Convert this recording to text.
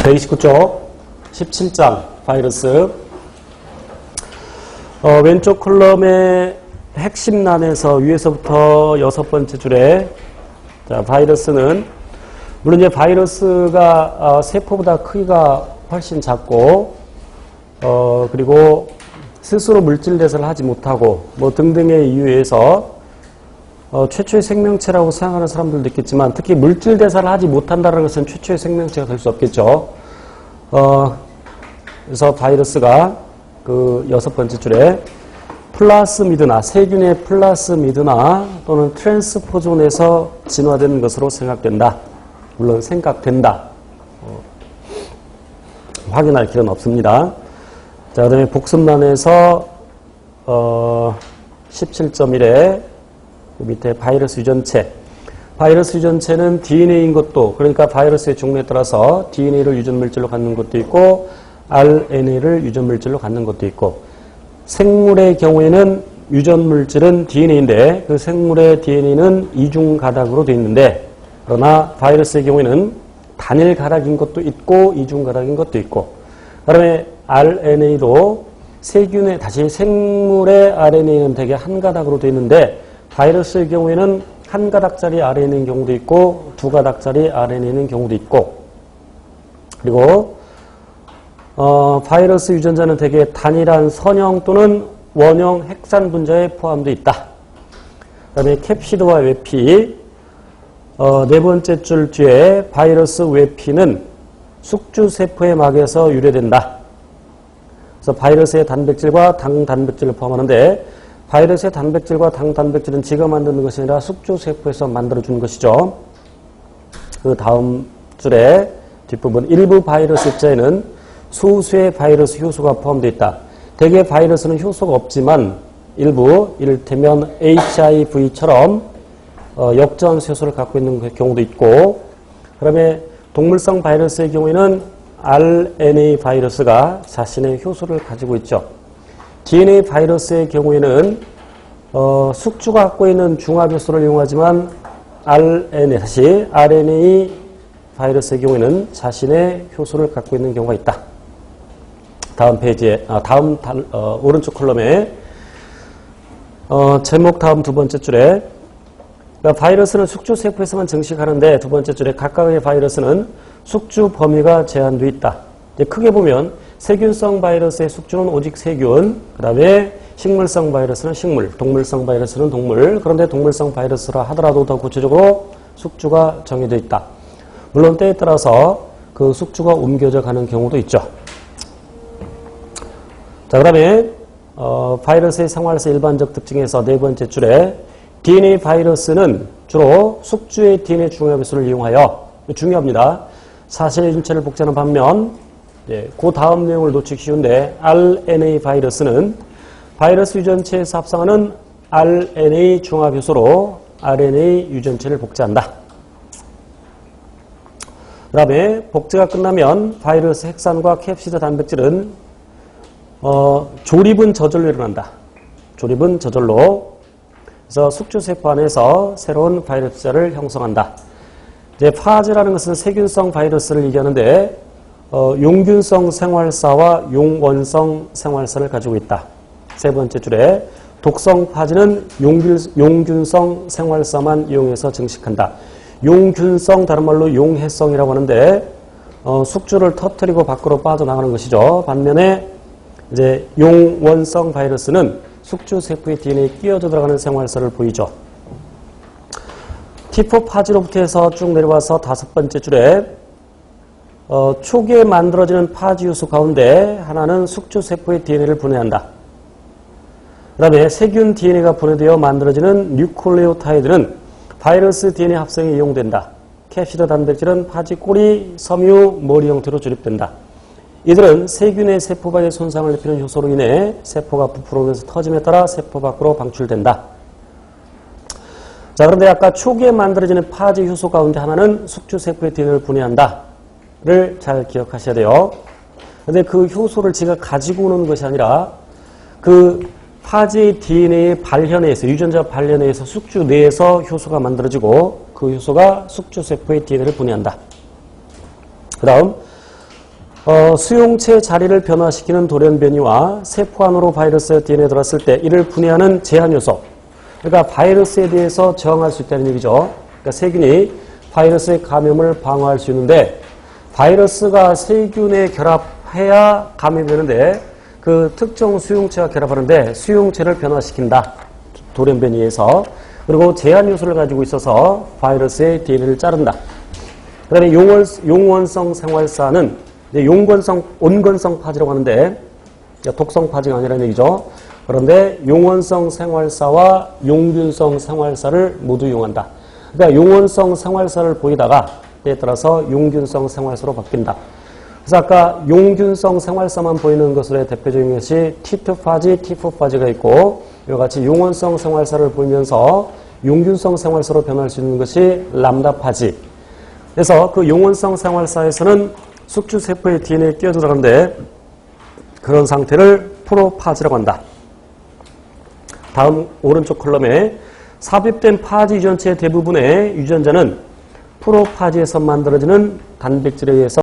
129쪽 17장 바이러스. 왼쪽 컬럼의 핵심란에서 위에서부터 6번째 줄에, 자, 바이러스는 물론 이제 바이러스가 세포보다 크기가 훨씬 작고 그리고 스스로 물질 대사를 하지 못하고 뭐 등등의 이유에서 최초의 생명체라고 생각하는 사람들도 있겠지만, 특히 물질 대사를 하지 못한다는 것은 최초의 생명체가 될 수 없겠죠. 그래서 바이러스가 그 6번째 줄에 플라스미드나 세균의 플라스미드나 또는 트랜스포존에서 진화된 것으로 생각된다. 물론 생각된다. 확인할 필요는 없습니다. 자, 그 다음에 복습란에서 17.1에 그 밑에 바이러스 유전체. 바이러스 유전체는 DNA인 것도, 그러니까 바이러스의 종류에 따라서 DNA를 유전물질로 갖는 것도 있고 RNA를 유전물질로 갖는 것도 있고, 생물의 경우에는 유전물질은 DNA인데 그 생물의 DNA는 이중가닥으로 되어 있는데, 그러나 바이러스의 경우에는 단일 가닥인 것도 있고 이중가닥인 것도 있고, 그 다음에 RNA도 세균의, 다시 생물의 RNA는 대개 한 가닥으로 되어 있는데 바이러스의 경우에는 한 가닥짜리 RNA인 경우도 있고 두 가닥짜리 RNA인 경우도 있고, 그리고 바이러스 유전자는 대개 단일한 선형 또는 원형 핵산 분자에 포함되어 있다. 그 다음에 캡시드와 외피, 네 번째 줄 뒤에 바이러스 외피는 숙주세포의 막에서 유래된다. 그래서 바이러스의 단백질과 당단백질을 포함하는데, 바이러스의 단백질과 당단백질은 지가 만드는 것이 아니라 숙주세포에서 만들어주는 것이죠. 그 다음 줄에 뒷부분, 일부 바이러스 입자에는 소수의 바이러스 효소가 포함되어 있다. 대개 바이러스는 효소가 없지만 일부, 이를테면 HIV처럼 역전수 효소를 갖고 있는 경우도 있고, 그 다음에 동물성 바이러스의 경우에는 RNA 바이러스가 자신의 효소를 가지고 있죠. DNA 바이러스의 경우에는 숙주가 갖고 있는 중합효소를 이용하지만 다시 RNA 바이러스의 경우에는 자신의 효소를 갖고 있는 경우가 있다. 다음 페이지에, 오른쪽 컬럼에 제목 다음 두 번째 줄에, 그러니까 바이러스는 숙주세포에서만 증식하는데 두 번째 줄에 각각의 바이러스는 숙주 범위가 제한되어 있다. 이제 크게 보면 세균성 바이러스의 숙주는 오직 세균, 그 다음에 식물성 바이러스는 식물, 동물성 바이러스는 동물. 그런데 동물성 바이러스라 하더라도 더 구체적으로 숙주가 정해져 있다. 물론 때에 따라서 그 숙주가 옮겨져 가는 경우도 있죠. 자, 그 다음에 바이러스의 생활에서 일반적 특징에서 네 번째 줄에 DNA 바이러스는 주로 숙주의 DNA 중합효소를 이용하여, 중요합니다. 사실 유전체를 복제하는 반면, 그 다음 내용을 놓치기 쉬운데, RNA 바이러스는 바이러스 유전체에서 합성하는 RNA 중합효소로 RNA 유전체를 복제한다. 그 다음에 복제가 끝나면 바이러스 핵산과 캡시드 단백질은 조립은 저절로 일어난다. 조립은 저절로. 그래서 숙주세포 안에서 새로운 바이러스자를 형성한다. 이제 파즈라는 것은 세균성 바이러스를 얘기하는데 용균성 생활사와 용원성 생활사를 가지고 있다. 세 번째 줄에 독성 파즈는 용균성 생활사만 이용해서 증식한다. 용균성, 다른 말로 용해성이라고 하는데 숙주를 터뜨리고 밖으로 빠져나가는 것이죠. 반면에 이제 용원성 바이러스는 숙주세포의 DNA에 끼어져 들어가는 생활사를 보이죠. T4 파지로부터 해서 쭉 내려와서 다섯 번째 줄에 초기에 만들어지는 파지 요소 가운데 하나는 숙주세포의 DNA를 분해한다. 그 다음에 세균 DNA가 분해되어 만들어지는 뉴클레오타이드는 바이러스 DNA 합성에 이용된다. 캡시드 단백질은 파지 꼬리, 섬유, 머리 형태로 조립된다. 이들은 세균의 세포박에 손상을 입히는 효소로 인해 세포가 부풀어오면서 터짐에 따라 세포 밖으로 방출된다. 자, 그런데 아까 초기에 만들어지는 파지 효소 가운데 하나는 숙주세포의 DNA를 분해한다를 잘 기억하셔야 돼요. 그런데 그 효소를 제가 가지고 오는 것이 아니라 그 파지의 DNA의 발현에 의해서, 유전자 발현에 의해서 숙주 내에서 효소가 만들어지고 그 효소가 숙주세포의 DNA를 분해한다. 그 다음 수용체 자리를 변화시키는 돌연변이와 세포 안으로 바이러스의 DNA에 들어갔을 때 이를 분해하는 제한 요소. 그러니까 바이러스에 대해서 저항할 수 있다는 얘기죠. 그러니까 세균이 바이러스의 감염을 방어할 수 있는데 바이러스가 세균에 결합해야 감염이 되는데 그 특정 수용체와 결합하는데 수용체를 변화시킨다. 돌연변이에 의해서. 그리고 제한 요소를 가지고 있어서 바이러스의 DNA를 자른다. 그 다음에 용원성 생활사는 온건성 파지라고 하는데 독성 파지가 아니라는 얘기죠. 그런데 용원성 생활사와 용균성 생활사를 모두 이용한다. 그러니까 용원성 생활사를 보이다가 때에 따라서 용균성 생활사로 바뀐다. 그래서 아까 용균성 생활사만 보이는 것으로 대표적인 것이 T2 파지, T4 파지가 있고 이와 같이 용원성 생활사를 보이면서 용균성 생활사로 변할 수 있는 것이 람다 파지. 그래서 그 용원성 생활사에서는 숙주세포의 DNA에 끼어 들어가는데 그런 상태를 프로파지라고 한다. 다음 오른쪽 컬럼에 삽입된 파지 유전체의 대부분의 유전자는 프로파지에서 만들어지는 단백질에 의해서